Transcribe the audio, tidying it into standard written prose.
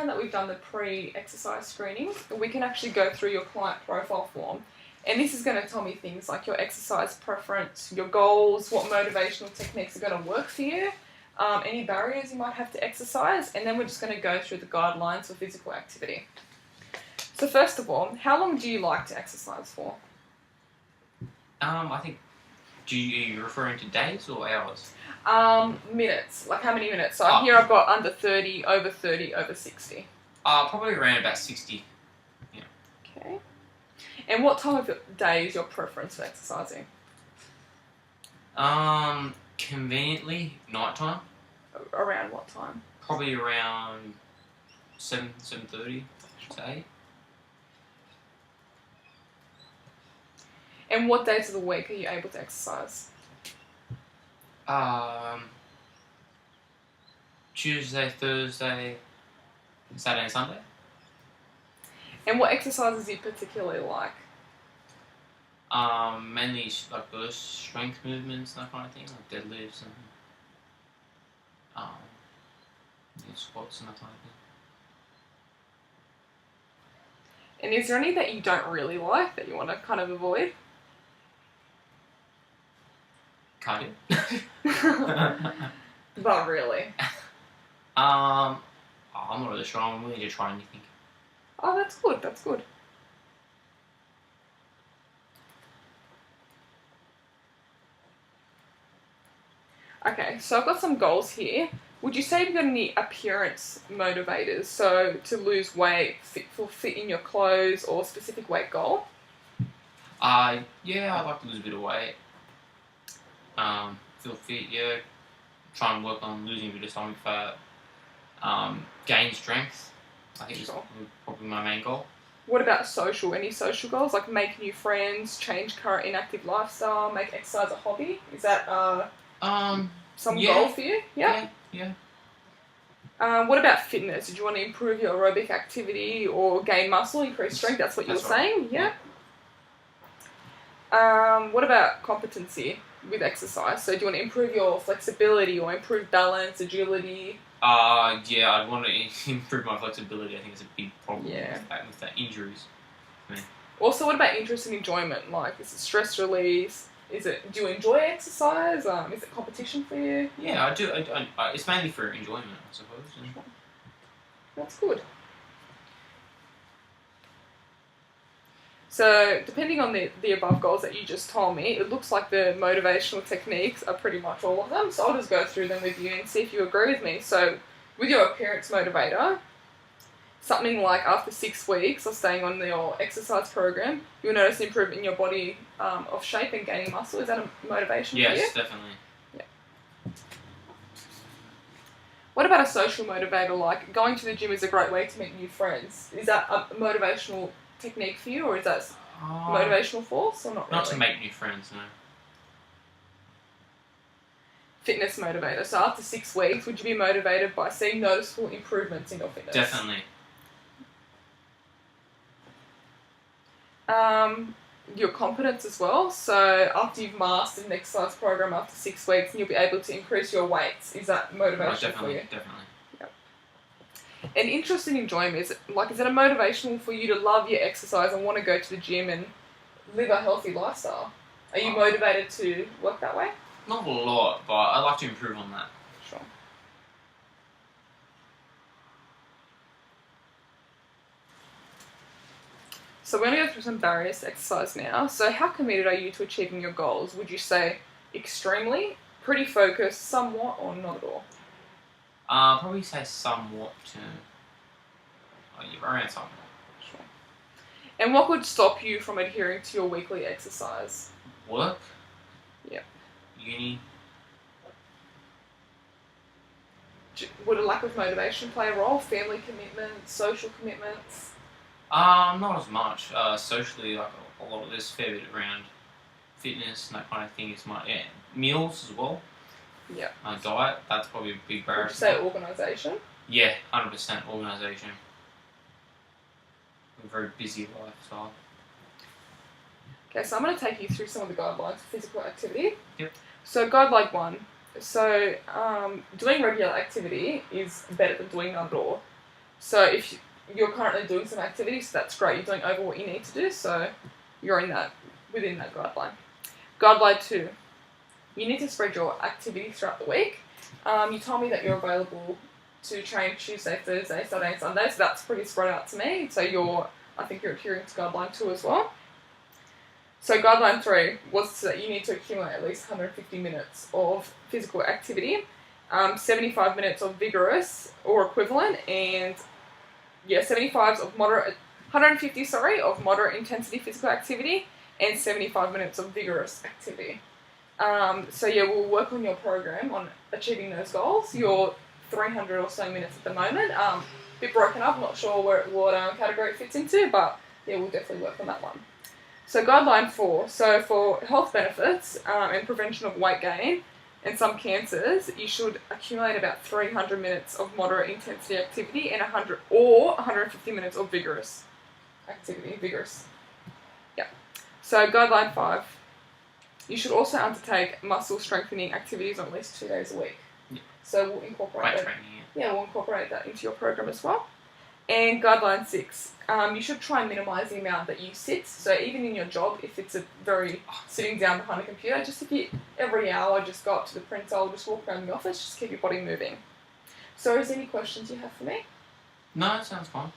now that we've done the pre-exercise screenings, we can actually go through your client profile form. And this is going to tell me things like your exercise preference, your goals, what motivational techniques are going to work for you, any barriers you might have to exercise, and then we're just going to go through the guidelines for physical activity. So first of all, how long do you like to exercise for? I think, are you referring to days or hours? Minutes. Like how many minutes? So Oh. here I've got under 30, over 60. Probably around about 60. Okay. And what time of day is your preference for exercising? Conveniently, nighttime. Around what time? Probably around 7:30 to 8. And what days of the week are you able to exercise? Tuesday, Thursday, Saturday and Sunday. And what exercises do you particularly like? Mainly like those strength movements, that kind of thing, like deadlifts and squats and that kind of thing. And is there any that you don't really like that you want to kind of avoid? Cardio. Not really. I'm not really sure. I'm willing to try anything. Oh, that's good. That's good. Okay, so I've got some goals here. Would you say you've got any appearance motivators? So to lose weight, fit in your clothes, or specific weight goal? Yeah, I'd like to lose a bit of weight. Feel fit, yeah. Try and work on losing a bit of stomach fat. Gain strength. I think is probably my main goal. What about social? Any social goals? Like make new friends, change current inactive lifestyle, make exercise a hobby? Is that some goal for you? Yeah. What about fitness? Did you want to improve your aerobic activity or gain muscle, increase strength? That's what you were saying? Yeah. What about competency with exercise? So do you want to improve your flexibility or improve balance, agility? Yeah, I'd want to improve my flexibility. I think it's a big problem with that injuries. Also, what about interest and enjoyment? Like, is it stress release? Do you enjoy exercise? Is it competition for you? Yeah, I do. It's mainly for enjoyment, I suppose. Yeah. That's good. So, depending on the above goals that you just told me, it looks like the motivational techniques are pretty much all of them. So I'll just go through them with you and see if you agree with me. So, with your appearance motivator, something like after 6 weeks of staying on your exercise program, you'll notice an improvement in your body of shape and gaining muscle. Is that a motivation for you? Yes, definitely. Yeah. What about a social motivator? Like going to the gym is a great way to meet new friends. Is that a motivational technique for you, or is that motivational force, or not really? Not to make new friends, no. Fitness motivator. So after 6 weeks, would you be motivated by seeing noticeable improvements in your fitness? Definitely. Your confidence as well. So after you've mastered an exercise program after 6 weeks, and you'll be able to increase your weights. Is that motivation for you? Definitely. Yep. And interest and enjoyment, is it a motivational for you to love your exercise and want to go to the gym and live a healthy lifestyle? Are you motivated to work that way? Not a lot, but I'd like to improve on that. Sure. So we're going to go through some barriers to exercise now. So how committed are you to achieving your goals? Would you say extremely, pretty focused, somewhat, or not at all? Probably say somewhat to... around somewhat. Sure. And what would stop you from adhering to your weekly exercise? Work. Yep. Uni. Would a lack of motivation play a role? Family commitments, social commitments? Not as much. Socially, like a lot of this fair bit around fitness and that kind of thing is meals as well. Yeah. Diet, that's probably a big barrier. Would you say organisation? Yeah, 100% organisation. A very busy lifestyle. Okay, so I'm going to take you through some of the guidelines for physical activity. Yep. So guideline 1. So doing regular activity is better than doing none at all. So if you're currently doing some activities, that's great. You're doing over what you need to do, so you're within that guideline. Guideline 2. You need to spread your activities throughout the week. You told me that you're available to train Tuesday, Thursday, Saturday, and Sunday, so that's pretty spread out to me. So I think you're adhering to guideline 2 as well. So guideline 3 was that you need to accumulate at least 150 minutes of physical activity, 75 minutes of vigorous or equivalent, and 75 of moderate, 150 of moderate intensity physical activity, and 75 minutes of vigorous activity. We'll work on your program on achieving those goals. You're 300 or so minutes at the moment. A bit broken up, not sure what category it fits into, but we'll definitely work on that one. So guideline 4, so for health benefits and prevention of weight gain and some cancers, you should accumulate about 300 minutes of moderate intensity activity and 150 minutes of vigorous activity. So guideline 5, you should also undertake muscle strengthening activities on at least 2 days a week. Yeah. So we'll incorporate Weight that. training, We'll incorporate that into your program as well. And guideline 6, you should try and minimise the amount that you sit. So even in your job, if it's a very sitting down behind a computer, just if you every hour just go up to the printer or just walk around the office, just keep your body moving. So is there any questions you have for me? No, it sounds fine.